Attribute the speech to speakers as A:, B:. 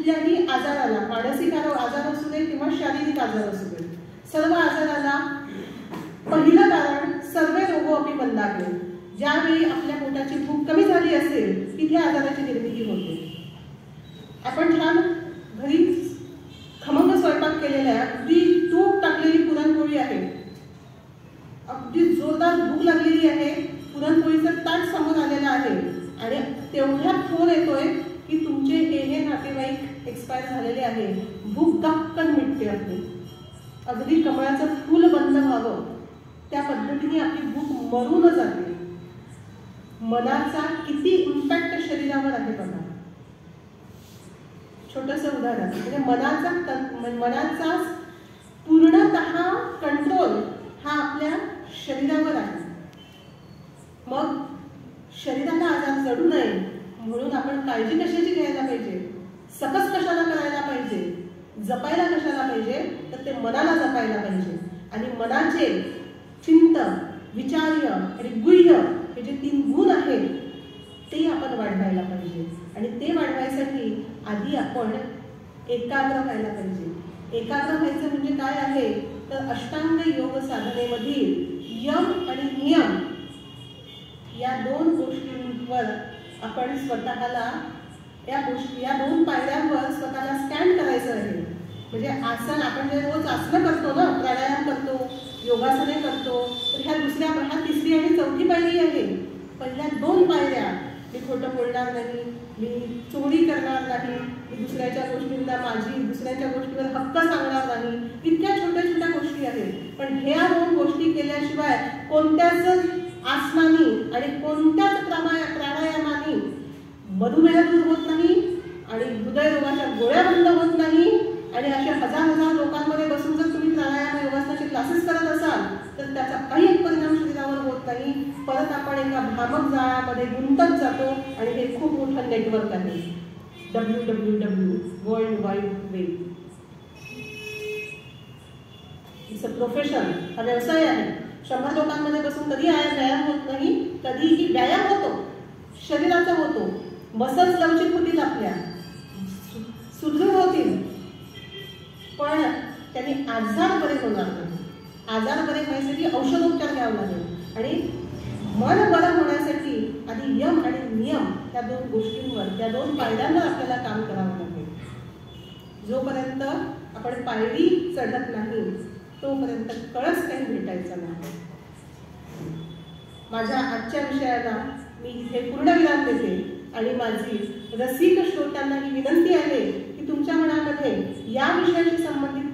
A: कुठल्याही आजाराला, मानसिक आजार असू दे किंवा शारीरिक आजार असू दे, सर्व आजाराला पहिलं कारण सर्वे रोगो अपि मंदाग्नी. ज्यावेळी आपल्या पोटाची भूक कमी झाली असेल तिथे आजाराची निर्मिती होते. आपण छान घरी खमंग स्वयंपाक केलेला आहे, अगदी तूप टाकलेली पुरणपोळी आहे, अगदी जोरदार भूक लागलेली आहे, पुरणपोळीचं ताट समोर आलेलं आहे आणि तेवढ्यात फोन येतोय की तुमचे हे नातेवाईक एक्सपायर झालेले आहे, भूक गपकन मिटते आपली. अगदी कमळाचं फूल बंद व्हावं त्या पद्धतीने आपली भूक मरून जाते. मनाचा किती इम्पॅक्ट शरीरावर आहे बघा. छोटंसं उदाहरण म्हणजे मनाचा पूर्णतः कंट्रोल हा आपल्या शरीरावर आहे. मग शरीराला आजार जडू नये म्हणून आपण काळजी कशाची घ्यायला पाहिजे, सकस कशाला करायला पाहिजे, जपायला कशाला पाहिजे, तर ते मनाला जपायला पाहिजे. आणि मनाचे चिंतन, विचार्य आणि गुह्य हे जे 3 गुण आहेत ते आपण वाढवायला पाहिजे. आणि ते वाढवायसाठी आधी आपण एकाग्र व्हायला पाहिजे. एकाग्र व्हायचं म्हणजे काय आहे तर अष्टांग योग साधनेमधील यम आणि नियम या 2 गोष्टींवर आपण स्वतःला या 2 पायऱ्यांवर स्वतःला स्कॅन करायचं आहे. म्हणजे आसन, आपण जे रोज आसनं करतो ना, प्राणायाम करतो, योगासने करतो, तर ह्या 3री आणि 4थी पायरी आहे. पहिल्या 2 पायऱ्या, मी खोटं बोलणार नाही, मी चोरी करणार नाही, मी दुसऱ्याच्या गोष्टींना दुसऱ्याच्या गोष्टीवर हक्क सांगणार नाही, इतक्या छोट्या छोट्या गोष्टी आहेत. पण ह्या 2 गोष्टी केल्याशिवाय कोणत्याच आसनानी आणि कोणत्याच प्राणायामानी मधुमेह दूर होत नाही आणि हृदयरोगाच्या गोळ्या बंद होत नाही. आणि अशा हजार लोकांमध्ये बसून जर तुम्ही प्राणायाम योगासनाचे क्लासेस करत असाल तर त्याचा काही परिणाम शरीरावर होत नाही. परत आपण एका भ्रामक जाळ्यामध्ये गुंतत जातो आणि हे खूप मोठं नेटवर्क आहे. www world wide web. It's a profession, हा व्यवसाय आहे. 100 लोकांमध्ये बसून कधी व्यायाम होत नाही, कधीही व्यायाम होतो, शरीराचा होतो, मसल्स लवचिक होतील, आपल्या सुदृढ होतील, पण त्यांनी आजार बरे होणार नाही. आजार बरे होण्यासाठी औषधोपचार घ्यावा लागेल. आणि मन बरं होण्यासाठी आधी यम आणि नियम त्या 2 गोष्टींवर, त्या 2 पायऱ्यांवर आपल्याला काम करावं लागेल. जोपर्यंत आपण पायरी चढत नाही तोपर्यंत कळस काही भेटायचा नाही. माझ्या आजच्या विषयाला मी इथे पूर्णविराम देते आणि माझी रसिक श्रोत्यांना ही विनंती आहे की तुमच्या मनामध्ये या विषयाशी संबंधित